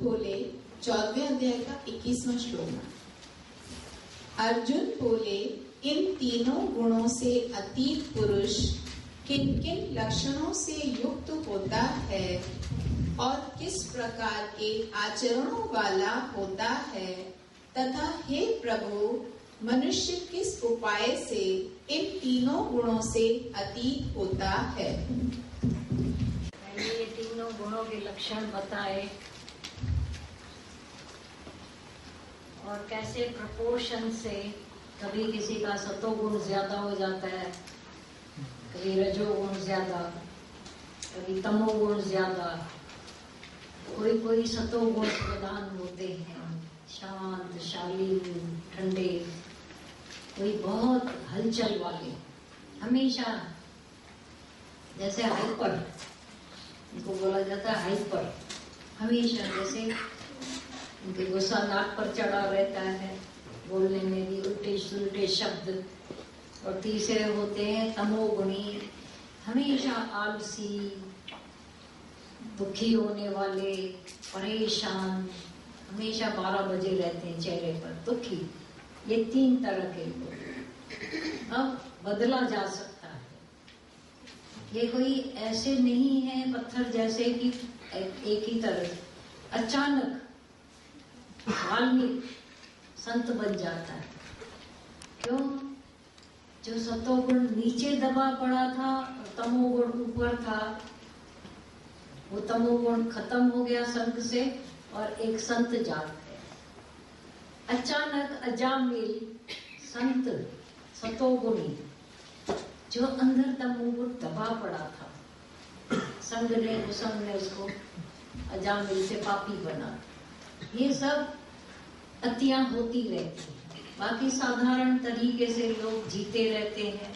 बोले 14वें अध्याय का 21वां श्लोक। अर्जुन बोले, इन तीनों गुणों से अतीत पुरुष किन किन लक्षणों से युक्त होता है और किस प्रकार के आचरणों वाला होता है, तथा हे प्रभु, मनुष्य किस उपाय से इन तीनों गुणों से अतीत होता है। पहले ये तीनों गुणों के लक्षण बताए और कैसे प्रपोर्शन से कभी किसी का सतोगुण ज्यादा हो जाता है, कभी रजोगुण ज्यादा, कभी तमोगुण ज्यादा, कोई सतोगुण प्रधान होते हैं, शांत, शालीन, ठंडे, कोई बहुत हलचल वाले, हमेशा जैसे हाइपर, इनको बोला जाता है हाइपर, हमेशा जैसे उनके गुस्सा नाक पर चढ़ा रहता है, बोलने में भी उल्टे सुलटे शब्द। और तीसरे होते हैं तमोगुणी, हमेशा आलसी, दुखी होने वाले, परेशान, हमेशा 12 बजे रहते हैं चेहरे पर, दुखी। ये 3 तरह के लोग। अब बदला जा सकता है, ये कोई ऐसे नहीं है पत्थर जैसे कि एक ही तरह अचानक वाल्मीकि संत बन जाता है। क्यों? जो सतोगुण नीचे दबा पड़ा था और तमोगुण ऊपर था, वो तमोगुण खत्म हो गया संत से और एक संत जाग गया। अचानक अजामिल संत सतोगुणी, जो अंदर तमोगुण दबा पड़ा था, संग ने उसको अजामिल से पापी बना। ये सब अतियां होती रहती हैं। बाकी साधारण तरीके से लोग जीते रहते हैं,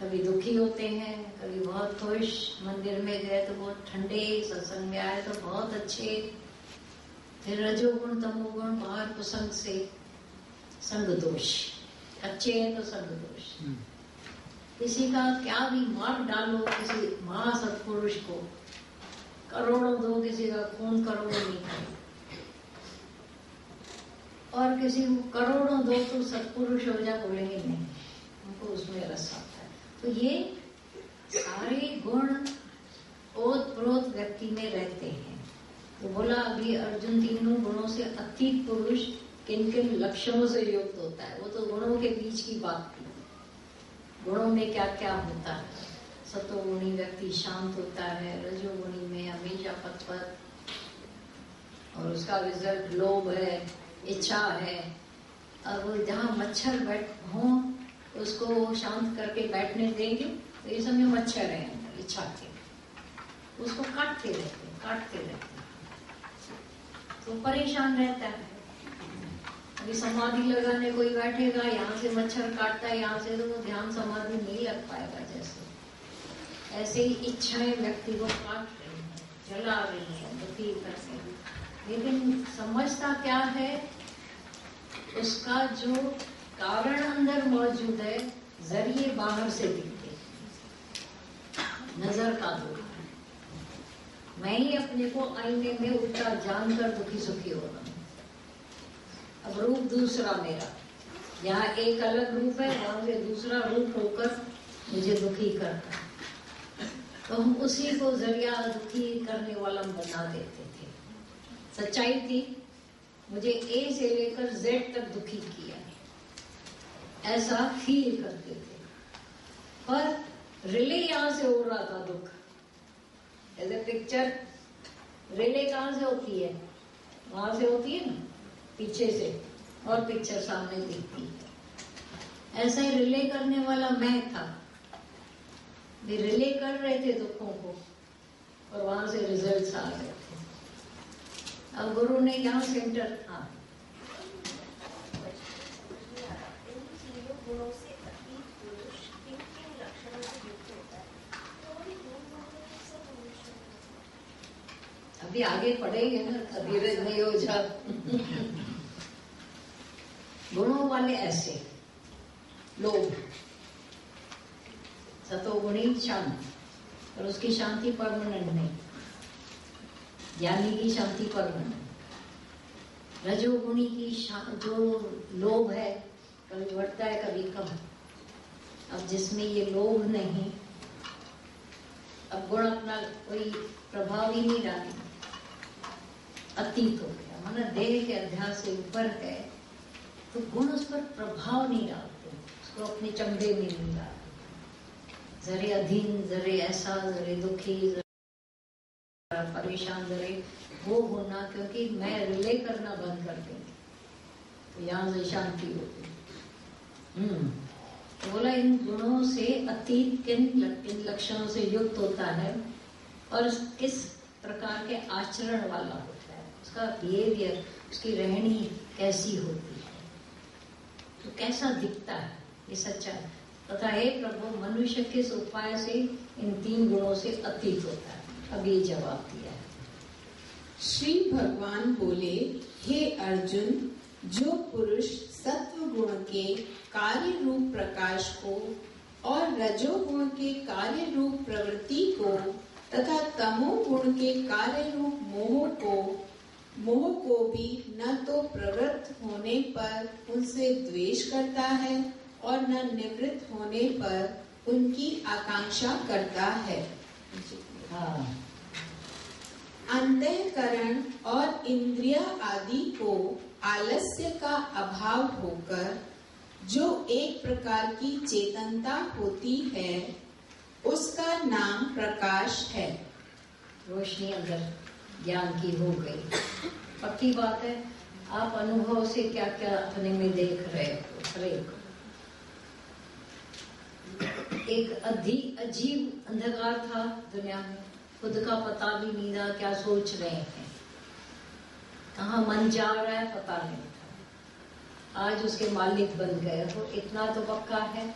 कभी दुखी होते हैं, कभी बहुत खुश, मंदिर में गए तो बहुत ठंडे, सत्संग में आए तो बहुत अच्छे, फिर रजोगुण तमोगुण बाहर कुसंग से संग दोष, अच्छे हैं तो संग दोष। किसी का क्या भी मार डालो, किसी महासत्पुरुष को करोड़ों दो, किसी का खून करोड़ों नहीं करे, और किसी को करोड़ों दो तो सत्पुरुष हो जा, बोलेंगे नहीं, उनको उसमें रस आता है। तो ये सारे गुण ओतप्रोत व्यक्ति में रहते हैं। तो बोला अभी अर्जुन, तीनों गुणों से अतीत पुरुष किन किन लक्षणों से युक्त होता है। वो तो गुणों के बीच की बात थी, गुणों में क्या क्या होता है। सतोगुणी व्यक्ति शांत होता है, रजोगुणी में हमेशा पतपत, और उसका रिजल्ट लोभ है, इच्छा है। अब वो जहाँ मच्छर बैठ हो उसको शांत करके बैठने देंगे तो ये समय मच्छर है अंदर, इच्छा के, उसको काटते रहते तो परेशान रहता है। अभी समाधि लगाने कोई बैठेगा, यहाँ से मच्छर काटता है, यहाँ से, तो वो ध्यान समाधि नहीं लग पाएगा। जैसे ऐसे ही इच्छाएं व्यक्ति को काट रही है, जला रही है, दुखी कर रही है। लेकिन समझता क्या है, उसका जो कारण अंदर मौजूद है, जरिए बाहर से दिखते, नजर का दोष। मैं ही अपने को आईने में उल्टा जानकर दुखी सुखी हो रहा हूँ। अब रूप दूसरा मेरा, यहाँ एक अलग रूप है, वहां से दूसरा रूप होकर मुझे दुखी करता है। तो हम उसी को जरिया दुखी करने वाला बना देते थे। सच्चाई थी, मुझे ए से लेकर जेड तक दुखी किया, ऐसा फील करते थे। पर रिले यहां से हो रहा था दुख, जैसे पिक्चर रिले कहां से होती है, वहां से होती है ना, पीछे से, और पिक्चर सामने दिखती है। ऐसा ही रिले करने वाला मैं था, वे रिले कर रहे थे दुखों को और वहां से रिजल्ट्स आ रहे थे। अब गुरु ने यहाँ सेंटर, हाँ, अभी आगे पढ़ेंगे ना, धीरज नहीं हो जा। गुणों वाले ऐसे लोग, सतोगुणी शांत, और उसकी शांति परमानेंट नहीं। ज्ञानी की शांति परमानेंट। रजोगुणी की जो लोभ है कभी बढ़ता है कभी कम। अब जिसमें ये लोभ नहीं, अब गुण अपना कोई प्रभाव ही नहीं डालेंगे, अतीत हो गया, माना देह के अध्यास से ऊपर है तो गुण उस पर प्रभाव नहीं डालते, उसको अपने चमड़े में नहीं डालते। जरे अधीन, जरे ऐसा, जरे दुखी, जरे परेशान, जरे वो होना, क्योंकि मैं रिले करना बंद कर देंगे तो यहाँ से शांति होगी। तो बोला इन गुणों से अतीत किन लक्षणों से युक्त होता है और किस प्रकार के आचरण वाला होता है, उसका बिहेवियर, उसकी रहनी कैसी होती है, तो कैसा दिखता है, ये सच्चा है। तथा हे प्रभु, मनुष्य किस उपाय से इन 3 गुणों से अतीत होता है? अब ये जवाब दिया है। श्री भगवान बोले, हे अर्जुन, जो पुरुष सत्व गुण के कार्य रूप प्रकाश को और रजोगुण के कार्य रूप प्रवृत्ति को तथा तमो गुण के कार्य रूप मोह को भी न तो प्रवृत्त होने पर उनसे द्वेष करता है और न निवृत्त होने पर उनकी आकांक्षा करता है। अंतःकरण और इंद्रिय आदि को आलस्य का अभाव होकर जो एक प्रकार की चेतनता होती है उसका नाम प्रकाश है। रोशनी अंदर ज्ञान की हो गई। पक्की बात है, आप अनुभव से क्या क्या अपने में देख रहे हो। एक अजीब अंधकार था दुनिया में, खुद का पता भी नहीं था क्या सोच रहे हैं, कहाँ मन जा रहा है पता नहीं था। आज उसके मालिक बन गए हो, इतना तो पक्का है,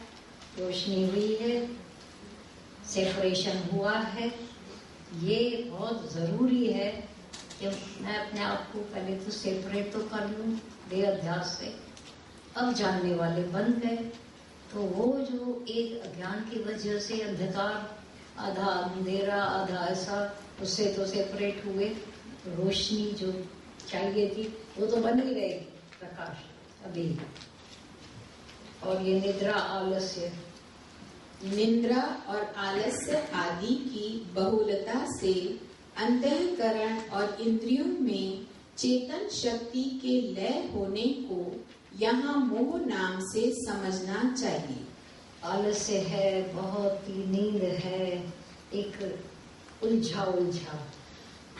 रोशनी हुई है, सेपरेशन हुआ है। ये बहुत जरूरी है कि मैं अपने आप को पहले तो सेपरेट तो कर लूं देह अध्यास से। अब जानने वाले बन गए तो वो जो एक अज्ञान की वजह से अंधकार, आधा अंधेरा आधा ऐसा, उससे तो सेपरेट हुए, तो रोशनी जो चाहिए थी वो तो बन ही रहेगी, प्रकाश अभी। और ये निद्रा और आलस्य आदि की बहुलता से अंतःकरण और इंद्रियों में चेतन शक्ति के लय होने को यहाँ मोह नाम से समझना चाहिए। आलस्य है, बहुत ही नींद है, एक उलझा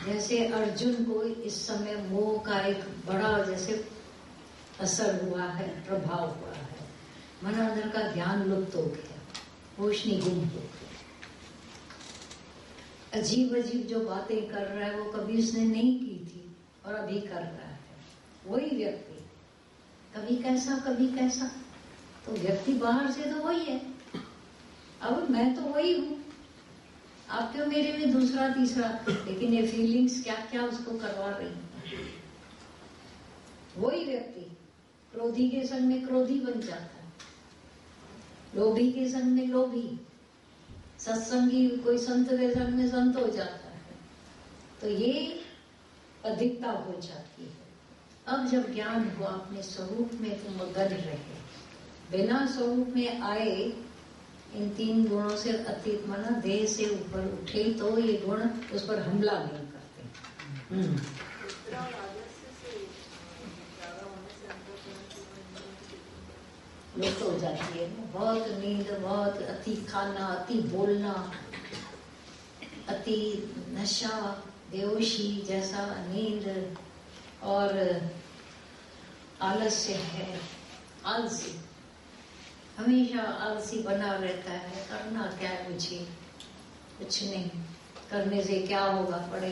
जैसे अर्जुन को इस समय मोह का एक बड़ा जैसे असर हुआ है, प्रभाव हुआ है, मन अंदर का ध्यान लुप्त हो गया, रोशनी गुम हो गई, अजीब जो बातें कर रहा है वो कभी उसने नहीं की थी और अभी कर रहा है। वही व्यक्ति कभी कैसा, तो व्यक्ति बाहर से तो वही है, अब मैं तो वही हूँ, आप क्यों मेरे में दूसरा तीसरा, लेकिन ये फीलिंग्स क्या क्या उसको करवा रही है। वही व्यक्ति क्रोधी के संग में क्रोधी बन जाता है, लोभी के संग में लोभी, सत्संगी कोई संत के संग में संत हो जाता है, तो ये अधिकता हो जाती है। अब जब ज्ञान हुआ अपने स्वरूप में तो मगन रहे, बिना स्वरूप में आए इन 3 गुणों से अतीत, माना देह से ऊपर उठे तो ये गुण उस पर हमला नहीं करते। लुप्त हो जाती है, बहुत नींद, बहुत अति खाना, अति बोलना, अति नशा, बेहोशी जैसा नींद, और आलस्य है, आलसी, हमेशा आलसी बना रहता है। करना क्या है, मुझे कुछ नहीं, करने से क्या होगा, पड़े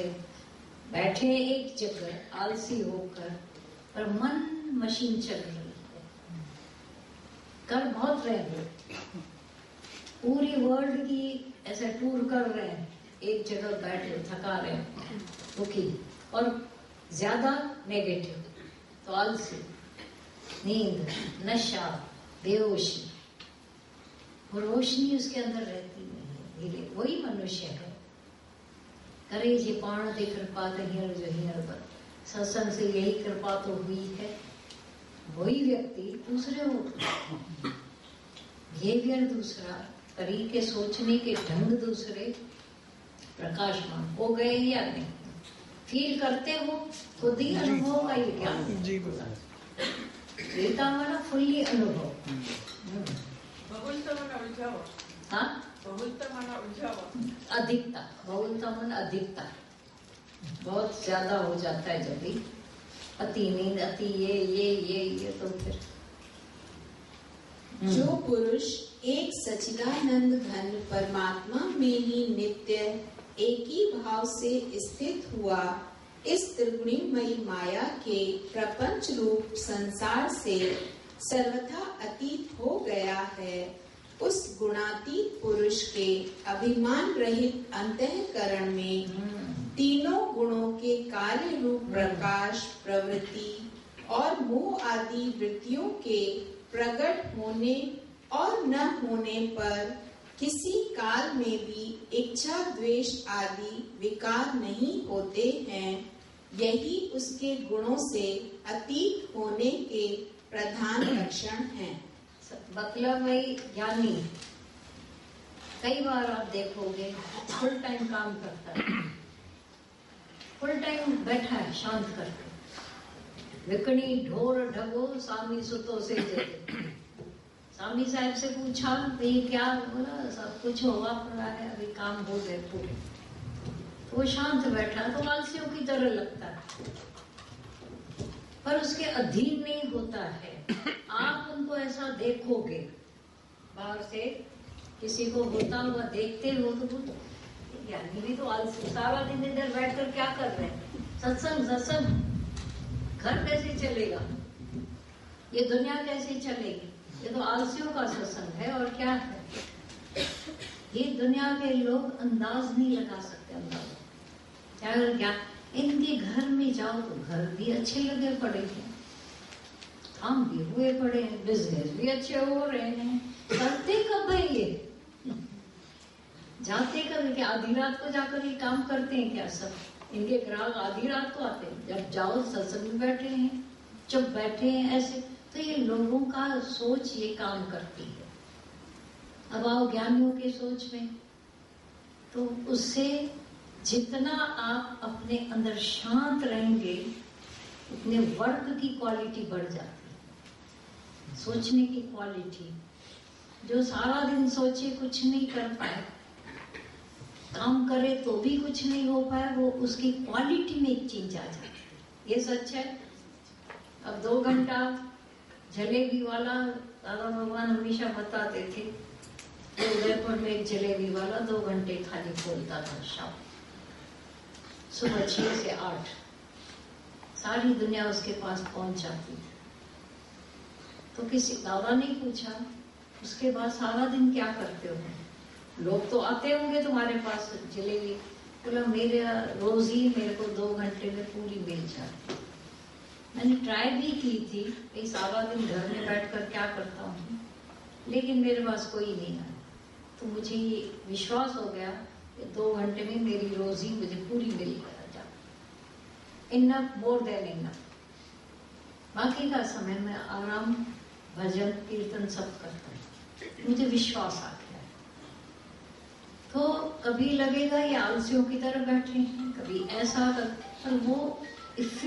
बैठे एक जगह आलसी होकर, पर मन मशीन चल रही है, कर बहुत रहे हैं, पूरी वर्ल्ड की ऐसे टूर कर रहे हैं, एक जगह बैठे थका रहे हैं, दुखी और ज्यादा नेगेटिव, तो आलसी, नींद, नशा, बेहोशी, रोशनी उसके अंदर रहती नहीं है। धीरे वही मनुष्य है, करे जे पाण ते कृपा त हींअर जो हींअर पर सत्संग से यही कृपा तो हुई है। वही व्यक्ति दूसरे हो, बिहेवियर दूसरा, तरीके सोचने के ढंग दूसरे, प्रकाशमान हो गए या नहीं, फील करते हो खुद ही अनुभव का ये ज्ञान गीता माना फुल्ली अनुभव। हाँ, अधिकता, बहुलता मन अधिकता, बहुत ज्यादा हो जाता है जब भी अति नींद, अति ये तो फिर जो पुरुष एक सच्चिदानंद घन परमात्मा में ही नित्य एक ही भाव से स्थित हुआ, इस त्रिगुणमयी माया के प्रपंच रूप संसार से सर्वथा अतीत हो गया है, उस गुणातीत पुरुष के अभिमान रहित अंतःकरण में तीनों गुणों के कार्य रूप प्रकाश, प्रवृत्ति और मोह आदि वृत्तियों के प्रकट होने और न होने पर किसी काल में भी इच्छा, द्वेष आदि विकार नहीं होते हैं। यही उसके गुणों से अतीत होने के प्रधान लक्षण हैं। मतलब वही ज्ञानी कई बार आप देखोगे फुल टाइम काम करता है, फुल टाइम बैठा है शांत करके, विकणी ढोर ढगो स्वामी सुतो से जगे। स्वामी साहब से पूछा ये क्या, बोला सब कुछ हुआ पड़ा है, अभी काम हो गए पूरे। तो वो शांत बैठा तो आलसियों की तरह लगता है, पर उसके अधीन नहीं होता है। आप उनको ऐसा देखोगे, बाहर से किसी को होता हुआ देखते हो तो ज्ञानी भी तो आलसी, सारा दिन इधर बैठकर क्या कर रहे हैं, सत्संग, घर कैसे चलेगा, ये दुनिया कैसे चलेगी, ये तो आलसियों का सत्संग है। और क्या है, ये दुनिया के लोग अंदाज नहीं लगा सकते। अंदाज क्या, इनके घर में जाओ तो घर भी अच्छे लगे पड़े हैं, काम भी हुए पड़े हैं, बिजनेस भी अच्छे हो रहे हैं, करते कब है ये, जाते कब, क्या आधी रात को जाकर ये काम करते हैं क्या? सब इनके ग्राहक आधी रात को आते हैं, जब जाओ सत्संग में बैठे हैं, चुप बैठे हैं ऐसे। तो ये लोगों का सोच ये काम करती है। अब आओ ज्ञानियों के सोच में, तो उससे जितना आप अपने अंदर शांत रहेंगे उतने वर्क की क्वालिटी बढ़ जाती है, सोचने की क्वालिटी। जो सारा दिन सोचे कुछ नहीं कर पाए, काम करे तो भी कुछ नहीं हो पाए, वो उसकी क्वालिटी में एक चेंज आ जाती है। ये सच है। अब 2 घंटा जलेबी वाला दादा भगवान हमेशा बताते थे, उदयपुर में एक जलेबी वाला 2 घंटे खाली खोलता था शाम, सुबह 6 से 8, सारी दुनिया उसके पास पहुंच जाती थी। तो किसी दादा ने पूछा, उसके बाद सारा दिन क्या करते हो? लोग तो आते होंगे तुम्हारे पास जलेबी। बोला मेरा रोज ही मेरे को 2 घंटे में पूरी मिल जाती। मैंने ट्राई भी की थी कि सारा दिन घर में बैठकर क्या करता हूँ, लेकिन मेरे पास कोई नहीं आया। तो मुझे ये विश्वास हो गया कि 2 घंटे में मेरी रोजी मुझे पूरी मिल जाए, इनफ, मोर देन इनफ। बाकी का समय में आराम, भजन, कीर्तन सब करता हूँ, मुझे विश्वास आ गया। तो कभी लगेगा ये आलसियों की तरह बैठे हैं, कभी ऐसा, पर वो इफेक्ट